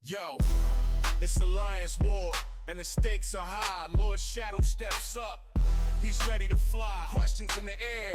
Yo, it's Alliance War, and the stakes are high. Lord Shadow steps up, he's ready to fly. Questions in the air,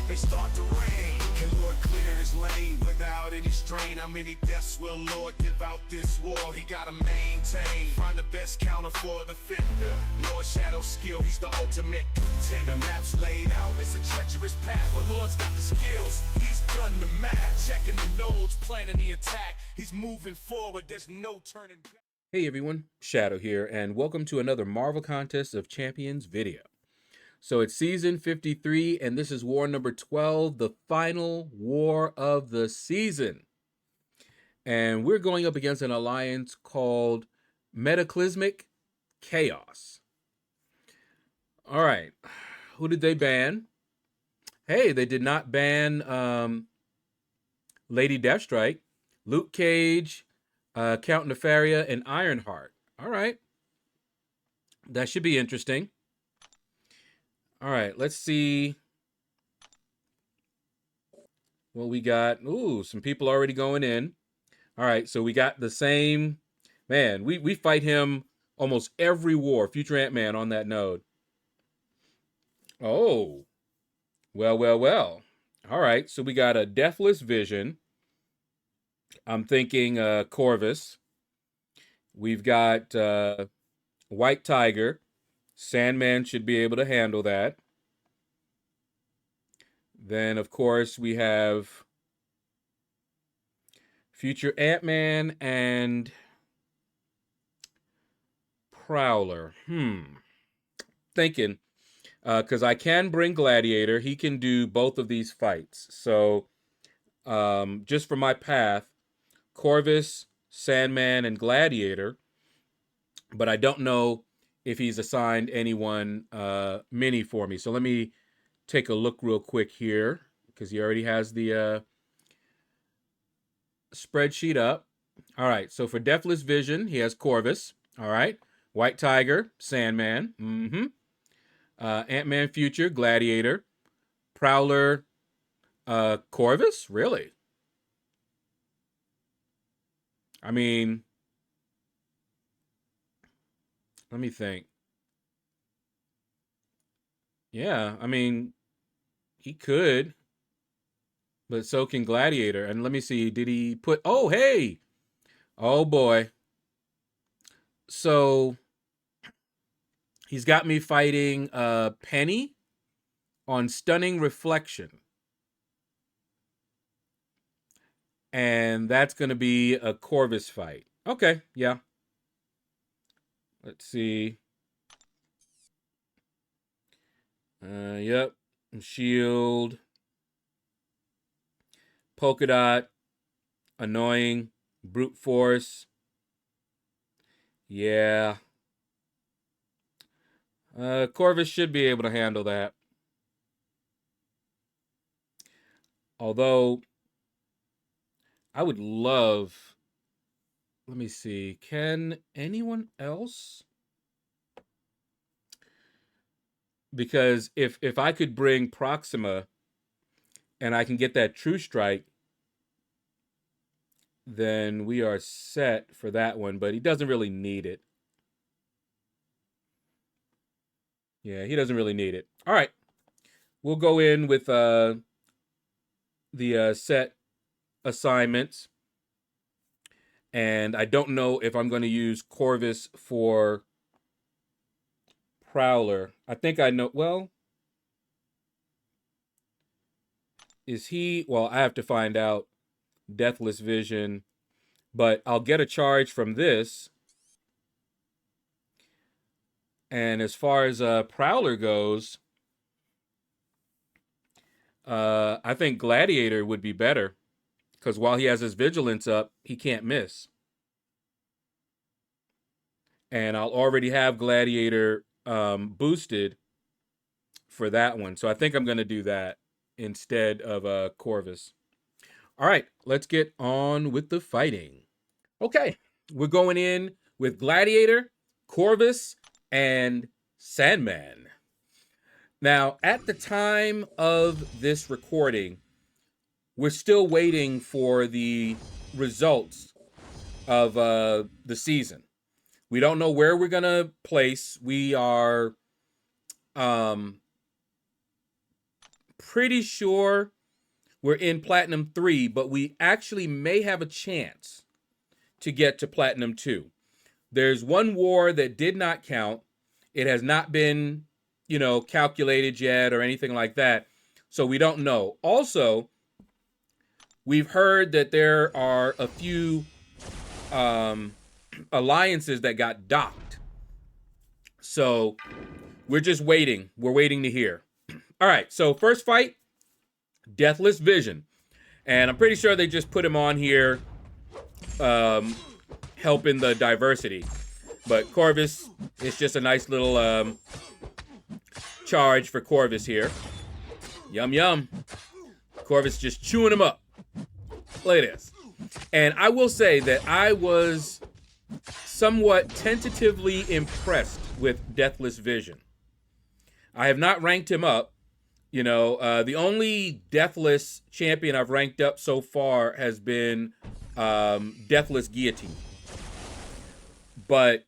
they start to rain. Can Lord clear his lane without any strain? How many deaths will Lord give out this war? He gotta maintain, find the best counter for the fender. Lord Shadow's skill, he's the ultimate contender. Maps laid out, it's a treacherous path, but Lord's got the skills. He's done the math, checking the nodes, planning the attack. He's moving forward, there's no turning back. Hey everyone, Shadow here, and welcome to another Marvel Contest of Champions video. So it's season 53, and this is war number 12, the final war of the season. And we're going up against an alliance called Metaclysmic Chaos. All right, who did they ban? Hey, they did not ban Lady Deathstrike, Luke Cage, Count Nefaria, and Ironheart. All right. That should be interesting. All right, let's see what we got. Ooh, some people already going in. All right, so we got the same. Man, we fight him almost every war, Future Ant-Man on that node. Oh, well. All right, so we got a Deathless Vision. I'm thinking Corvus. We've got White Tiger. Sandman should be able to handle that. Then, of course, we have Future Ant-Man and Prowler. Thinking, because I can bring Gladiator. He can do both of these fights. So, just for my path, Corvus, Sandman, and Gladiator. But I don't know if he's assigned anyone mini for me. So let me take a look real quick here, because he already has the spreadsheet up. All right, so for Deathless Vision, he has Corvus. All right, White Tiger, Sandman. Ant-Man Future, Gladiator. Prowler, Corvus? Really? I mean, let me think. Yeah, I mean, he could, but so can Gladiator. And let me see, did he put... Oh, hey! Oh, boy. So, he's got me fighting Penny on Stunning Reflection. And that's going to be a Corvus fight. Okay, yeah. Let's see. Yep. Shield. Polka Dot. Annoying. Brute Force. Yeah. Corvus should be able to handle that. Although, I would love... Let me see. Can anyone else? Because if I could bring Proxima and I can get that True Strike, then we are set for that one. But he doesn't really need it. Yeah, he doesn't really need it. All right. We'll go in with the set assignments. And I don't know if I'm going to use Corvus for Prowler. I think I know. Well, is he... Well, I have to find out. Deathless Vision. But I'll get a charge from this. And as far as Prowler goes, I think Gladiator would be better. Because while he has his vigilance up, he can't miss. And I'll already have Gladiator boosted for that one. So I think I'm going to do that instead of Corvus. All right, let's get on with the fighting. Okay, we're going in with Gladiator, Corvus, and Sandman. Now, at the time of this recording, we're still waiting for the results of the season. We don't know where we're gonna place. We are pretty sure we're in Platinum 3, but we actually may have a chance to get to Platinum 2. There's one war that did not count. It has not been, calculated yet or anything like that. So we don't know. Also, we've heard that there are a few alliances that got docked. So we're just waiting. We're waiting to hear. All right, so first fight, Deathless Vision. And I'm pretty sure they just put him on here helping the diversity. But Corvus, it's just a nice little charge for Corvus here. Yum, yum. Corvus just chewing him up. Look at this. And I will say that I was somewhat tentatively impressed with Deathless Vision. I have not ranked him up. The only Deathless champion I've ranked up so far has been Deathless Guillotine. But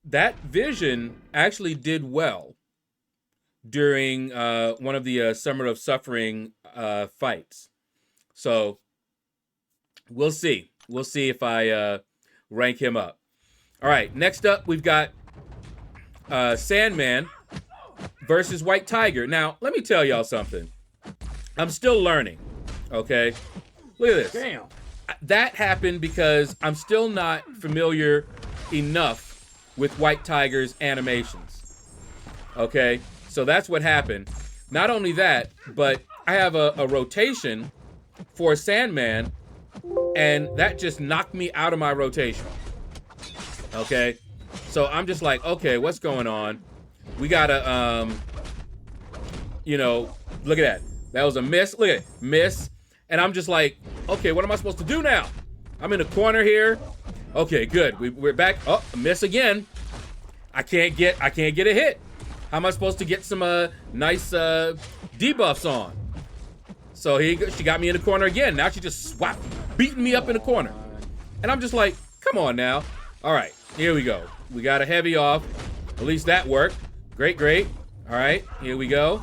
that Vision actually did well during one of the Summer of Suffering fights. So we'll see. We'll see if I rank him up. All right, next up we've got Sandman versus White Tiger. Now, let me tell y'all something. I'm still learning, okay? Look at this. Damn. That happened because I'm still not familiar enough with White Tiger's animations, okay? So that's what happened. Not only that, but I have a rotation for Sandman, and that just knocked me out of my rotation, okay? So I'm just like, okay, what's going on? We gotta, look at that. That was a miss. Look at it, miss. And I'm just like, okay, what am I supposed to do now? I'm in a corner here. Okay, good. We're back. Oh, a miss again. I can't get a hit. How am I supposed to get some nice debuffs on? So she got me in the corner again. Now she just beating me up in the corner. And I'm just like, come on now. All right, here we go. We got a heavy off. At least that worked. Great. All right, here we go.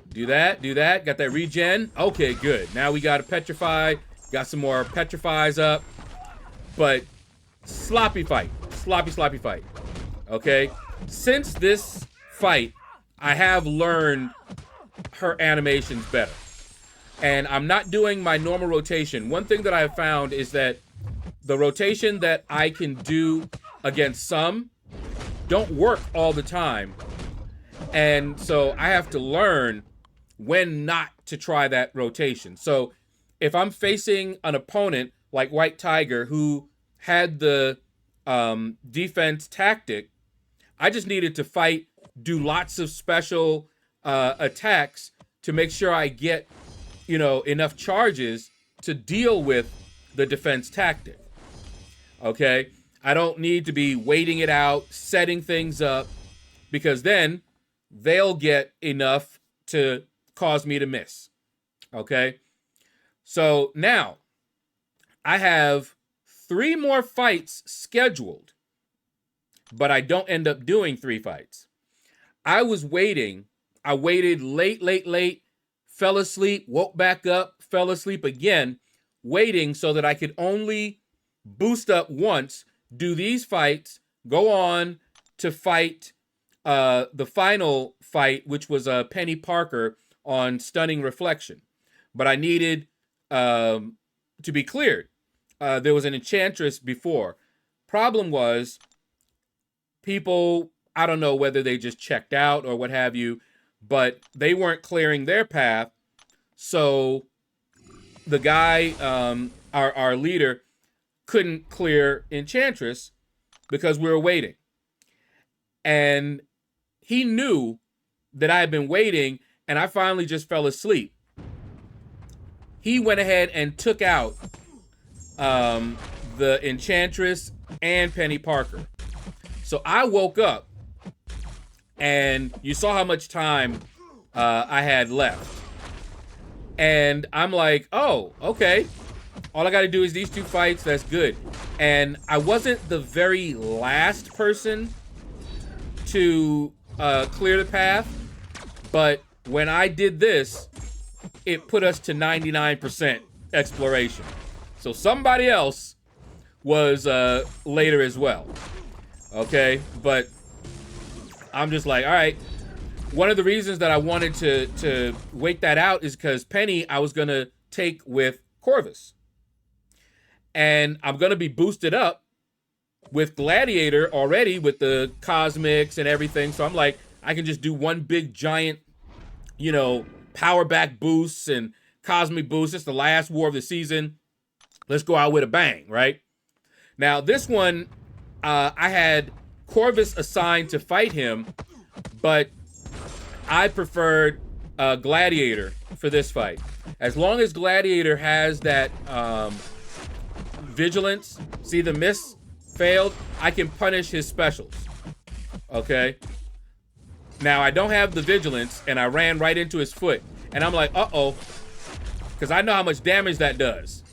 Do that. Got that regen. Okay, good. Now we got a petrify. Got some more petrifies up. But sloppy fight. Sloppy fight. Okay? Since this fight, I have learned her animations better. And I'm not doing my normal rotation. One thing that I have found is that the rotation that I can do against some don't work all the time. And so I have to learn when not to try that rotation. So if I'm facing an opponent like White Tiger who had the defense tactic, I just needed to do lots of special attacks to make sure I get, enough charges to deal with the defense tactic. Okay? I don't need to be waiting it out, setting things up, because then they'll get enough to cause me to miss. Okay? So now I have 3 more fights scheduled, but I don't end up doing 3 fights. I was waiting. I waited late, fell asleep, woke back up, fell asleep again, waiting so that I could only boost up once, do these fights, go on to fight the final fight, which was Penny Parker on Stunning Reflection. But I needed to be cleared. There was an Enchantress before. Problem was, people, I don't know whether they just checked out or what have you, but they weren't clearing their path. So the guy, our leader, couldn't clear Enchantress because we were waiting. And he knew that I had been waiting, and I finally just fell asleep. He went ahead and took out the Enchantress and Penny Parker. So I woke up, and you saw how much time I had left. And I'm like, oh, okay. All I got to do is these 2 fights. That's good. And I wasn't the very last person to clear the path, but when I did this, it put us to 99% exploration. So somebody else was later as well. Okay, but I'm just like, all right. One of the reasons that I wanted to wait that out is because Penny I was gonna take with Corvus, and I'm gonna be boosted up with Gladiator already with the cosmics and everything. So I'm like, I can just do one big giant, power back boosts and cosmic boosts. It's the last war of the season. Let's go out with a bang, right? Now this one, I had Corvus assigned to fight him, but I preferred Gladiator for this fight. As long as Gladiator has that vigilance, see the miss failed, I can punish his specials. Okay? Now, I don't have the vigilance, and I ran right into his foot. And I'm like, uh-oh. Because I know how much damage that does.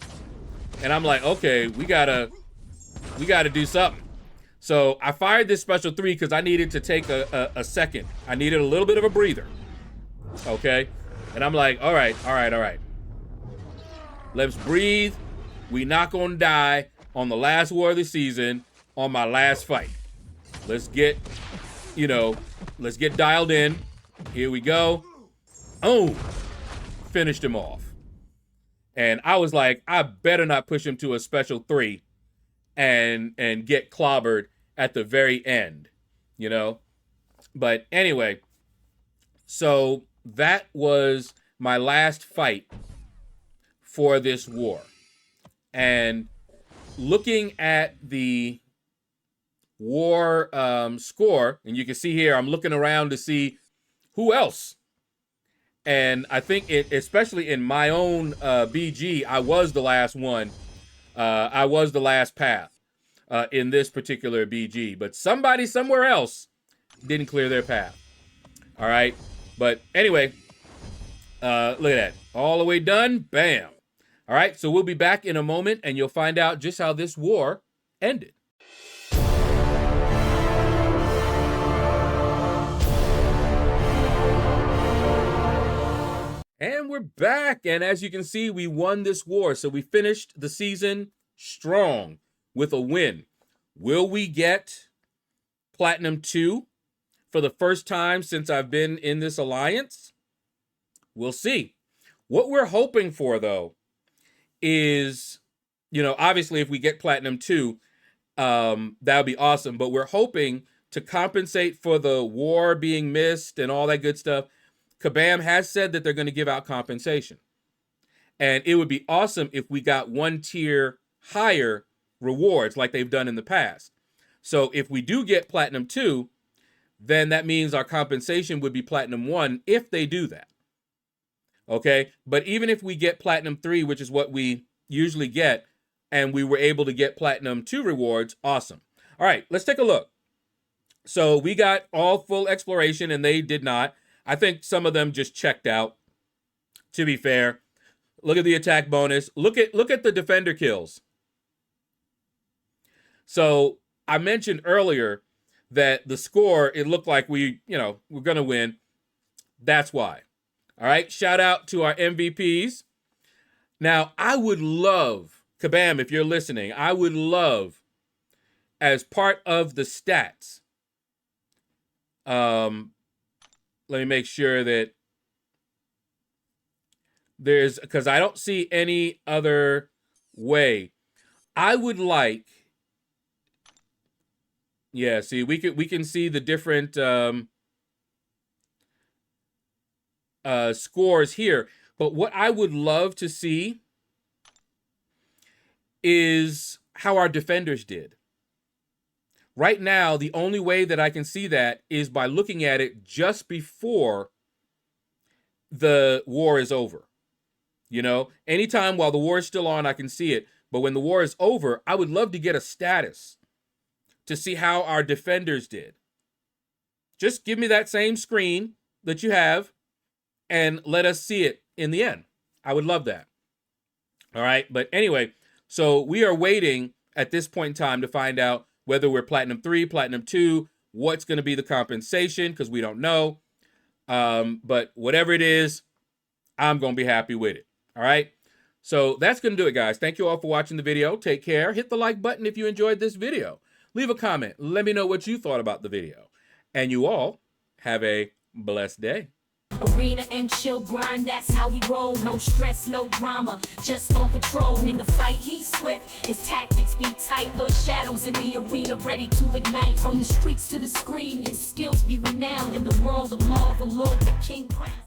And I'm like, okay, we gotta do something. So I fired this special 3 because I needed to take a second. I needed a little bit of a breather. Okay? And I'm like, all right. Let's breathe. We not gonna die on the last war of the season on my last fight. Let's get dialed in. Here we go. Oh, finished him off. And I was like, I better not push him to a special 3 and get clobbered at the very end, But anyway, so that was my last fight for this war. And looking at the war score, and you can see here, I'm looking around to see who else. And I think especially in my own BG, I was the last one. I was the last path in this particular BG. But somebody somewhere else didn't clear their path. All right. But anyway, look at that. All the way done. Bam. All right. So we'll be back in a moment, and you'll find out just how this war ended. And we're back. And as you can see, we won this war. So we finished the season strong with a win. Will we get Platinum 2 for the first time since I've been in this alliance? We'll see. What we're hoping for, though, is, obviously if we get Platinum 2, that would be awesome. But we're hoping to compensate for the war being missed and all that good stuff. Kabam has said that they're going to give out compensation. And it would be awesome if we got 1 tier higher rewards like they've done in the past. So if we do get Platinum 2, then that means our compensation would be Platinum 1 if they do that. Okay? But even if we get Platinum 3, which is what we usually get, and we were able to get Platinum 2 rewards, awesome. All right, let's take a look. So we got all full exploration, and they did not. I think some of them just checked out, to be fair. Look at the attack bonus. Look at the defender kills. So I mentioned earlier that the score, it looked like we're going to win. That's why. All right, shout out to our MVPs. Now, I would love, Kabam, if you're listening, I would love, as part of the stats, let me make sure that because I don't see any other way. I would like, see, we can see the different scores here. But what I would love to see is how our defenders did. Right now, the only way that I can see that is by looking at it just before the war is over. Anytime while the war is still on, I can see it. But when the war is over, I would love to get a status to see how our defenders did. Just give me that same screen that you have and let us see it in the end. I would love that. All right. But anyway, so we are waiting at this point in time to find out whether we're Platinum 3, Platinum 2, what's going to be the compensation, because we don't know. But whatever it is, I'm going to be happy with it. All right? So that's going to do it, guys. Thank you all for watching the video. Take care. Hit the like button if you enjoyed this video. Leave a comment. Let me know what you thought about the video. And you all have a blessed day. Arena and chill grind, that's how we roll. No stress, no drama, just on patrol. In the fight, he's swift, his tactics be tight. LordShaedow's in the arena, ready to ignite. From the streets to the screen, his skills be renowned. In the world of Marvel, Lord the King crown.